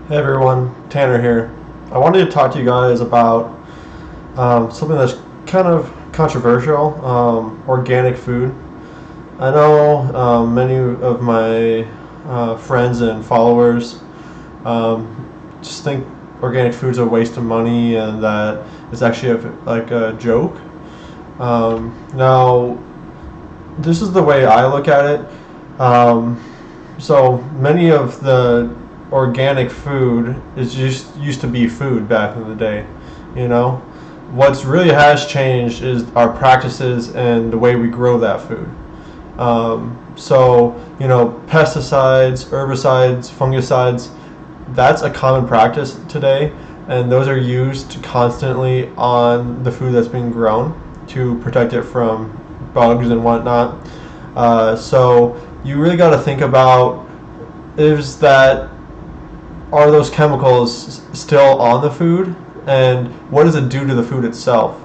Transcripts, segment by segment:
Hey everyone, Tanner here. I wanted to talk to you guys about something that's kind of controversial, organic food. I know many of my friends and followers just think organic food's a waste of money and that it's actually like a joke. Now, this is the way I look at it. So many of the organic food is just used to be food back in the day. You know, what's really has changed is our practices and the way we grow that food. Pesticides, herbicides, fungicides, that's a common practice today, and those are used constantly on the food that's being grown to protect it from bugs and whatnot. So you really got to think about is that are those chemicals still on the food, and what does it do to the food itself?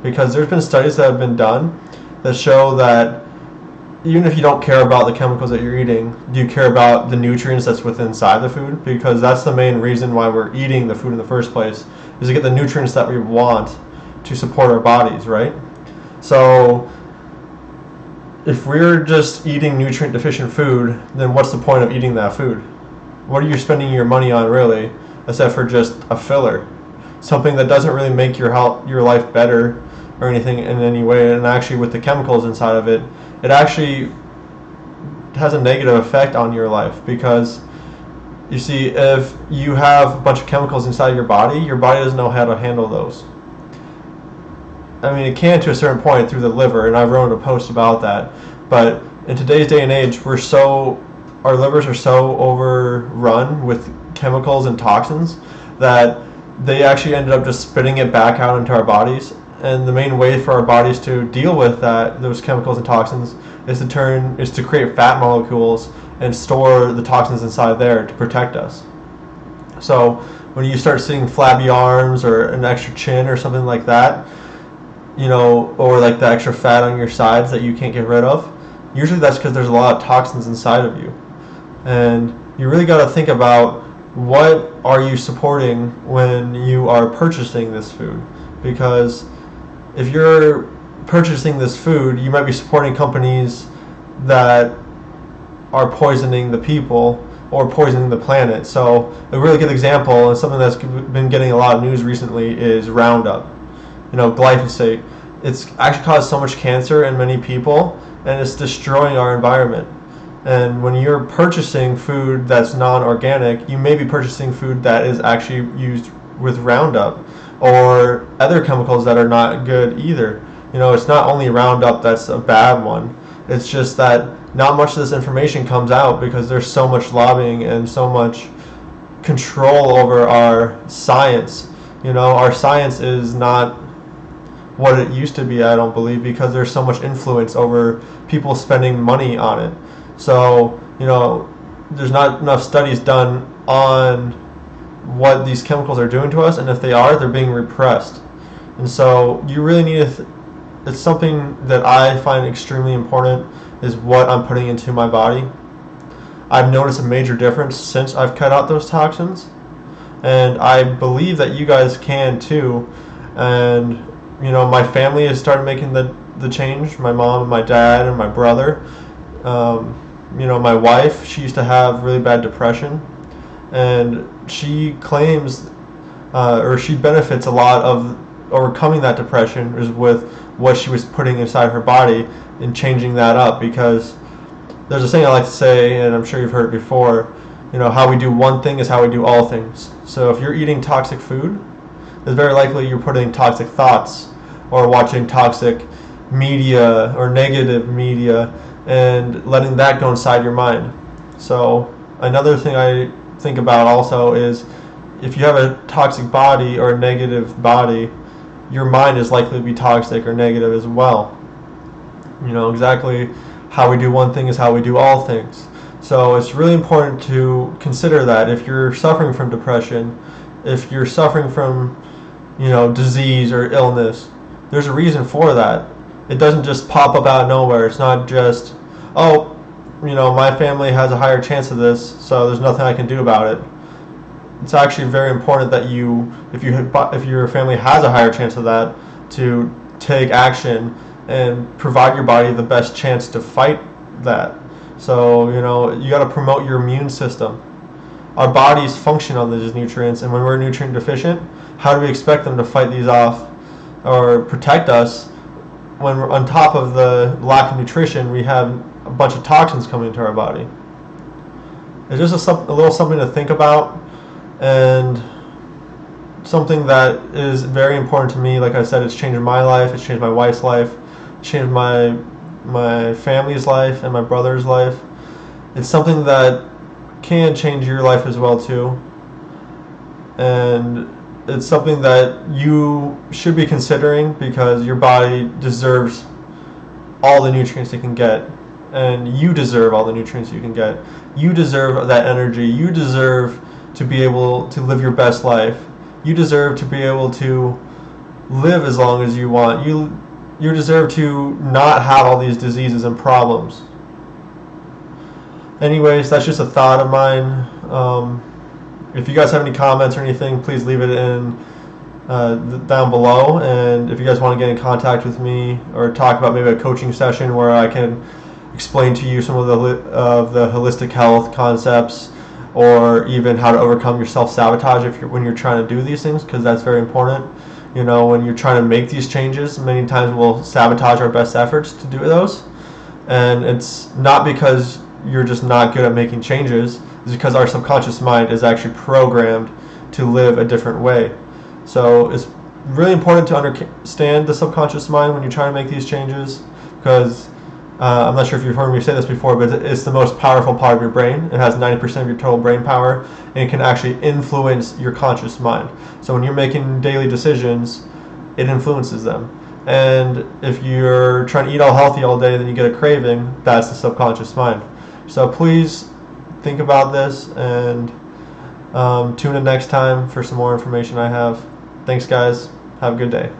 Because there's been studies that have been done that show that even if you don't care about the chemicals that you're eating, do you care about the nutrients that's within inside the food? Because that's the main reason why we're eating the food in the first place, is to get the nutrients that we want to support our bodies, right? So if we're just eating nutrient deficient food, then what's the point of eating that food? What are you spending your money on really, except for just a filler, something that doesn't really make your life better or anything in any way? And actually, with the chemicals inside of it, it actually has a negative effect on your life, because you see, if you have a bunch of chemicals inside your body doesn't know how to handle those. I mean, it can to a certain point through the liver, and I wrote a post about that. But in today's day and age, our livers are so overrun with chemicals and toxins that they actually ended up just spitting it back out into our bodies. And the main way for our bodies to deal with those chemicals and toxins, is to create fat molecules and store the toxins inside there to protect us. So when you start seeing flabby arms or an extra chin or something like that, or like the extra fat on your sides that you can't get rid of, usually that's because there's a lot of toxins inside of you. And you really got to think about, what are you supporting when you are purchasing this food? Because if you're purchasing this food, you might be supporting companies that are poisoning the people or poisoning the planet. So a really good example, and something that's been getting a lot of news recently, is Roundup. Glyphosate. It's actually caused so much cancer in many people, and it's destroying our environment. And when you're purchasing food that's non-organic, you may be purchasing food that is actually used with Roundup or other chemicals that are not good either. It's not only Roundup that's a bad one. It's just that not much of this information comes out because there's so much lobbying and so much control over our science. Our science is not what it used to be, I don't believe, because there's so much influence over people spending money on it. So, there's not enough studies done on what these chemicals are doing to us, and if they are, they're being repressed. And so you really need it's something that I find extremely important, is what I'm putting into my body. I've noticed a major difference since I've cut out those toxins, and I believe that you guys can too. And my family has started making the change. My mom and my dad and my brother. My wife, she used to have really bad depression, and she claims, or she benefits a lot of overcoming that depression is with what she was putting inside her body and changing that up. Because there's a saying I like to say, and I'm sure you've heard it before, how we do one thing is how we do all things. So if you're eating toxic food, it's very likely you're putting toxic thoughts or watching toxic media or negative media and letting that go inside your mind. So another thing I think about also is, if you have a toxic body or a negative body, your mind is likely to be toxic or negative as well. Exactly how we do one thing is how we do all things. So it's really important to consider that if you're suffering from depression, if you're suffering from disease or illness, there's a reason for that. It doesn't just pop up out of nowhere. It's not just, my family has a higher chance of this, so there's nothing I can do about it. it's actually very important that you, if your family has a higher chance of that, to take action and provide your body the best chance to fight that. So, you got to promote your immune system. Our bodies function on these nutrients, and when we're nutrient deficient, how do we expect them to fight these off or protect us when we're on top of the lack of nutrition? We have a bunch of toxins coming into our body. It's just a little something to think about, and something that is very important to me. Like I said, it's changed my life, it's changed my wife's life, it's changed my family's life and my brother's life. It's something that can change your life as well too, and it's something that you should be considering, because your body deserves all the nutrients it can get, and you deserve all the nutrients you can get. You deserve that energy. You deserve to be able to live your best life. You deserve to be able to live as long as you want. You deserve to not have all these diseases and problems. Anyways, that's just a thought of mine. If you guys have any comments or anything, please leave it in down below. And if you guys want to get in contact with me or talk about maybe a coaching session where I can explain to you some of the holistic health concepts, or even how to overcome your self-sabotage when you're trying to do these things, because that's very important. When you're trying to make these changes, many times we'll sabotage our best efforts to do those. And it's not because you're just not good at making changes. It's because our subconscious mind is actually programmed to live a different way. So it's really important to understand the subconscious mind when you're trying to make these changes, because I'm not sure if you've heard me say this before, but it's the most powerful part of your brain. It has 90% of your total brain power, and it can actually influence your conscious mind. So when you're making daily decisions, it influences them. And if you're trying to eat all healthy all day, then you get a craving, that's the subconscious mind. So please think about this, and tune in next time for some more information I have. Thanks, guys. Have a good day.